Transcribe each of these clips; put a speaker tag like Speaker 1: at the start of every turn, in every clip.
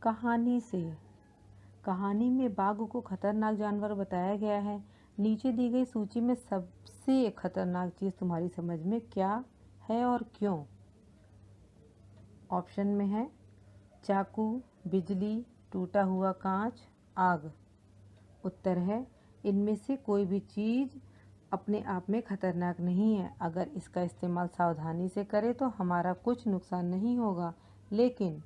Speaker 1: कहानी से। कहानी में बाघ को खतरनाक जानवर बताया गया है। नीचे दी गई सूची में सबसे खतरनाक चीज़ तुम्हारी समझ में क्या है और क्यों? ऑप्शन में है चाकू, बिजली, टूटा हुआ कांच, आग। उत्तर है इनमें से कोई भी चीज़ अपने आप में खतरनाक नहीं है। अगर इसका इस्तेमाल सावधानी से करें तो हमारा कुछ नुकसान नहीं होगा, लेकिन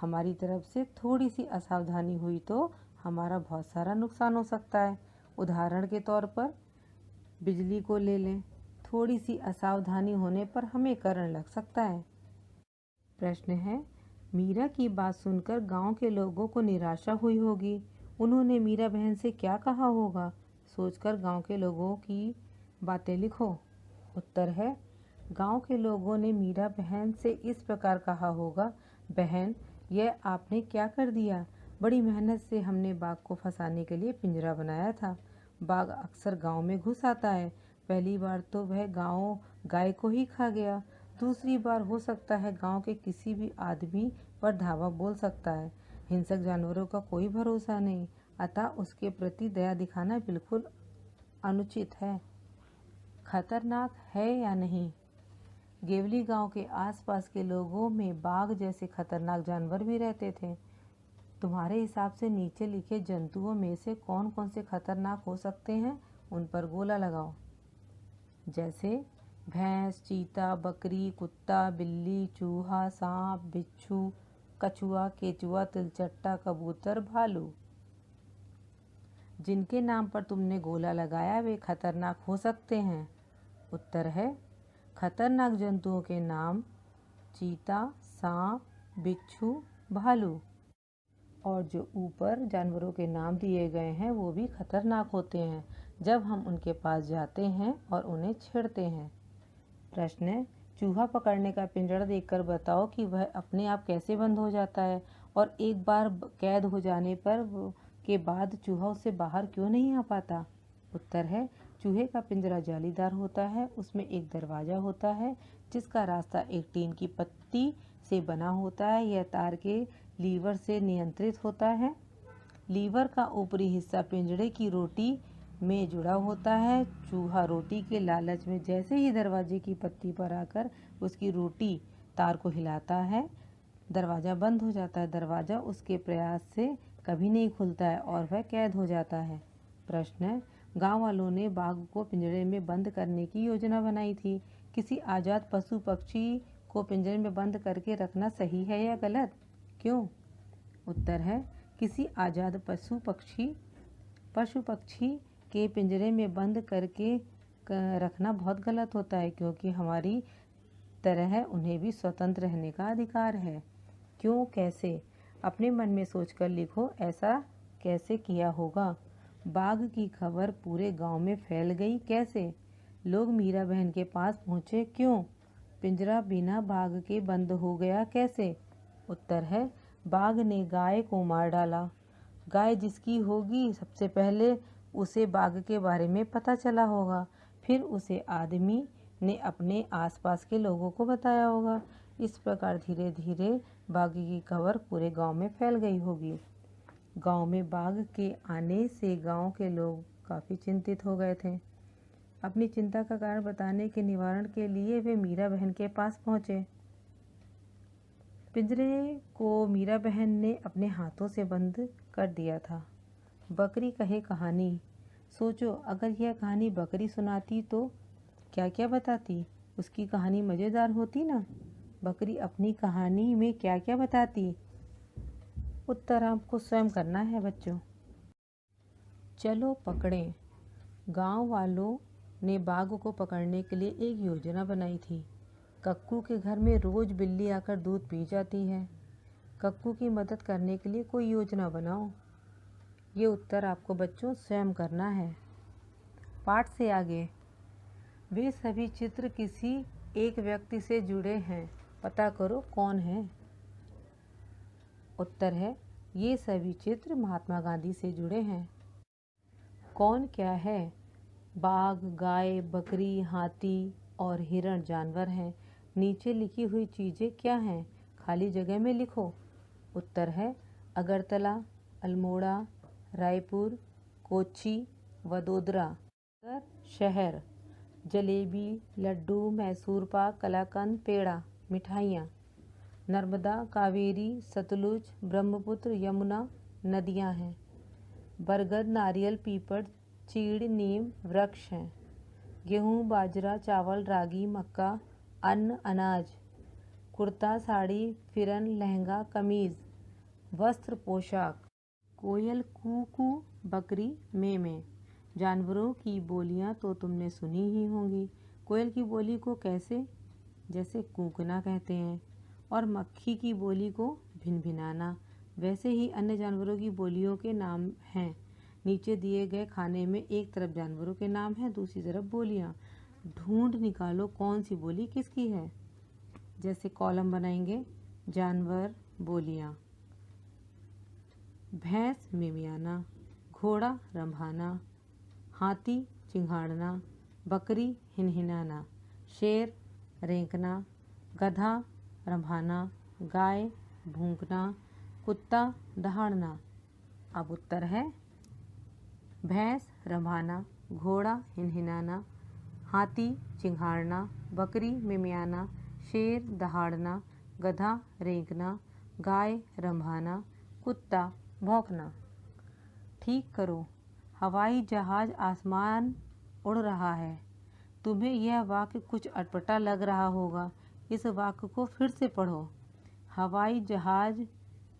Speaker 1: हमारी तरफ से थोड़ी सी असावधानी हुई तो हमारा बहुत सारा नुकसान हो सकता है। उदाहरण के तौर पर बिजली को ले लें, थोड़ी सी असावधानी होने पर हमें करंट लग सकता है। प्रश्न है, मीरा की बात सुनकर गांव के लोगों को निराशा हुई होगी। उन्होंने मीरा बहन से क्या कहा होगा? सोचकर गांव के लोगों की बातें लिखो। उत्तर है गांव के लोगों ने मीरा बहन से इस प्रकार कहा होगा, बहन यह आपने क्या कर दिया? बड़ी मेहनत से हमने बाघ को फंसाने के लिए पिंजरा बनाया था। बाघ अक्सर गांव में घुस आता है। पहली बार तो वह गाय को ही खा गया, दूसरी बार हो सकता है गांव के किसी भी आदमी पर धावा बोल सकता है। हिंसक जानवरों का कोई भरोसा नहीं, अतः उसके प्रति दया दिखाना बिल्कुल अनुचित है। खतरनाक है या नहीं? गेवली गांव के आसपास के लोगों में बाघ जैसे खतरनाक जानवर भी रहते थे। तुम्हारे हिसाब से नीचे लिखे जंतुओं में से कौन कौन से खतरनाक हो सकते हैं, उन पर गोला लगाओ। जैसे भैंस, चीता, बकरी, कुत्ता, बिल्ली, चूहा, सांप, बिच्छू, कछुआ, केचुआ, तिलचट्टा, कबूतर, भालू। जिनके नाम पर तुमने गोला लगाया वे खतरनाक हो सकते हैं। उत्तर है खतरनाक जंतुओं के नाम चीता, सांप, बिच्छू, भालू। और जो ऊपर जानवरों के नाम दिए गए हैं वो भी खतरनाक होते हैं जब हम उनके पास जाते हैं और उन्हें छेड़ते हैं। प्रश्न है, चूहा पकड़ने का पिंजरा देखकर बताओ कि वह अपने आप कैसे बंद हो जाता है और एक बार कैद हो जाने पर के बाद चूहा उससे बाहर क्यों नहीं आ पाता? उत्तर है चूहे का पिंजरा जालीदार होता है, उसमें एक दरवाज़ा होता है जिसका रास्ता एक टीन की पत्ती से बना होता है। यह तार के लीवर से नियंत्रित होता है। लीवर का ऊपरी हिस्सा पिंजरे की रोटी में जुड़ा होता है। चूहा रोटी के लालच में जैसे ही दरवाजे की पत्ती पर आकर उसकी रोटी तार को हिलाता है, दरवाज़ा बंद हो जाता है। दरवाज़ा उसके प्रयास से कभी नहीं खुलता है और वह कैद हो जाता है। प्रश्न है, गांव वालों ने बाघ को पिंजरे में बंद करने की योजना बनाई थी। किसी आज़ाद पशु पक्षी को पिंजरे में बंद करके रखना सही है या गलत? क्यों? उत्तर है किसी आज़ाद पशु पक्षी के पिंजरे में बंद करके रखना बहुत गलत होता है, क्योंकि हमारी तरह उन्हें भी स्वतंत्र रहने का अधिकार है। क्यों, कैसे? अपने मन में सोचकर लिखो, ऐसा कैसे किया होगा? बाघ की खबर पूरे गांव में फैल गई कैसे? लोग मीरा बहन के पास पहुंचे क्यों? पिंजरा बिना बाघ के बंद हो गया कैसे? उत्तर है बाघ ने गाय को मार डाला। गाय जिसकी होगी सबसे पहले उसे बाघ के बारे में पता चला होगा, फिर उसे आदमी ने अपने आसपास के लोगों को बताया होगा। इस प्रकार धीरे धीरे बाघ की खबर पूरे गांव में फैल गई होगी। गांव में बाघ के आने से गांव के लोग काफ़ी चिंतित हो गए थे। अपनी चिंता का कारण बताने के निवारण के लिए वे मीरा बहन के पास पहुंचे। पिंजरे को मीरा बहन ने अपने हाथों से बंद कर दिया था। बकरी कहे कहानी। सोचो, अगर यह कहानी बकरी सुनाती तो क्या क्या बताती? उसकी कहानी मज़ेदार होती ना। बकरी अपनी कहानी में क्या क्या बताती? उत्तर आपको स्वयं करना है बच्चों। चलो पकड़ें। गांव वालों ने बाघ को पकड़ने के लिए एक योजना बनाई थी। कक्कू के घर में रोज़ बिल्ली आकर दूध पी जाती है। कक्कू की मदद करने के लिए कोई योजना बनाओ। ये उत्तर आपको बच्चों स्वयं करना है। पाठ से आगे, वे सभी चित्र किसी एक व्यक्ति से जुड़े हैं, पता करो कौन है। उत्तर है ये सभी चित्र महात्मा गांधी से जुड़े हैं। कौन क्या है? बाघ, गाय, बकरी, हाथी और हिरण जानवर हैं। नीचे लिखी हुई चीज़ें क्या हैं? खाली जगह में लिखो। उत्तर है अगरतला, अल्मोड़ा, रायपुर, कोच्चि, वडोदरा। शहर जलेबी, लड्डू, मैसूर पाक, कलाकंद, पेड़ा, मिठाइयाँ। नर्मदा, कावेरी, सतलुज, ब्रह्मपुत्र, यमुना नदियाँ हैं। बरगद, नारियल, पीपल, चीड़, नीम वृक्ष हैं। गेहूँ, बाजरा, चावल, रागी, मक्का अन्न अनाज। कुर्ता, साड़ी, फिरन, लहंगा, कमीज, वस्त्र, पोशाक। कोयल कू कू, बकरी में में। जानवरों की बोलियां तो तुमने सुनी ही होंगी। कोयल की बोली को कैसे? जैसे कूकना कहते हैं, और मक्खी की बोली को भिनभिनाना। वैसे ही अन्य जानवरों की बोलियों के नाम हैं। नीचे दिए गए खाने में एक तरफ जानवरों के नाम हैं, दूसरी तरफ बोलियां। ढूंढ निकालो कौन सी बोली किसकी है। जैसे कॉलम बनाएंगे, जानवर, बोलियां। भैंस मिमियाना, घोड़ा रंभाना, हाथी चिंघाड़ना, बकरी हिनहिनाना, शेर रेंकना, गधा रंभाना, गाय भूंकना, कुत्ता दहाड़ना। अब उत्तर है भैंस रंभाना, घोड़ा हिनहिनाना, हाथी चिंघाड़ना, बकरी मिमियाना, शेर दहाड़ना, गधा रेंकना, गाय रंभाना, कुत्ता भौंकना। ठीक करो। हवाई जहाज आसमान उड़ रहा है। तुम्हें यह वाक्य कुछ अटपटा लग रहा होगा। इस वाक्य को फिर से पढ़ो। हवाई जहाज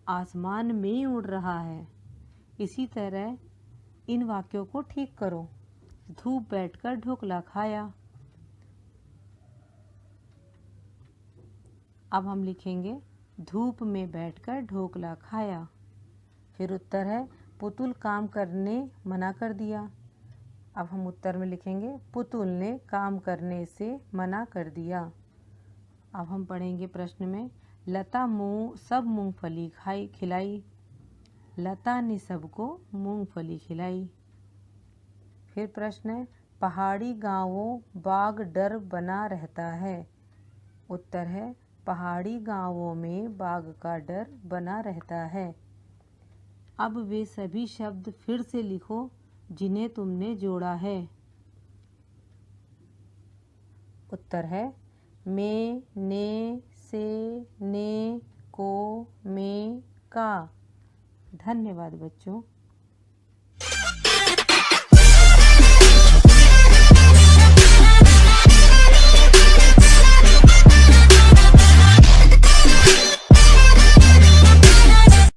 Speaker 1: आसमान में उड़ रहा है। इसी तरह इन वाक्यों को ठीक करो। धूप बैठकर ढोकला खाया। अब हम लिखेंगे धूप में बैठकर ढोकला खाया। फिर उत्तर है पुतुल काम करने मना कर दिया। अब हम उत्तर में लिखेंगे पुतुल ने काम करने से मना कर दिया। अब हम पढ़ेंगे प्रश्न में लता सब मूंगफली खिलाई। लता ने सबको मूंगफली खिलाई। फिर प्रश्न है पहाड़ी गांवों बाघ डर बना रहता है। उत्तर है पहाड़ी गांवों में बाघ का डर बना रहता है। अब वे सभी शब्द फिर से लिखो जिन्हें तुमने जोड़ा है। उत्तर है में, ने, से, ने, को, में, का। धन्यवाद बच्चों।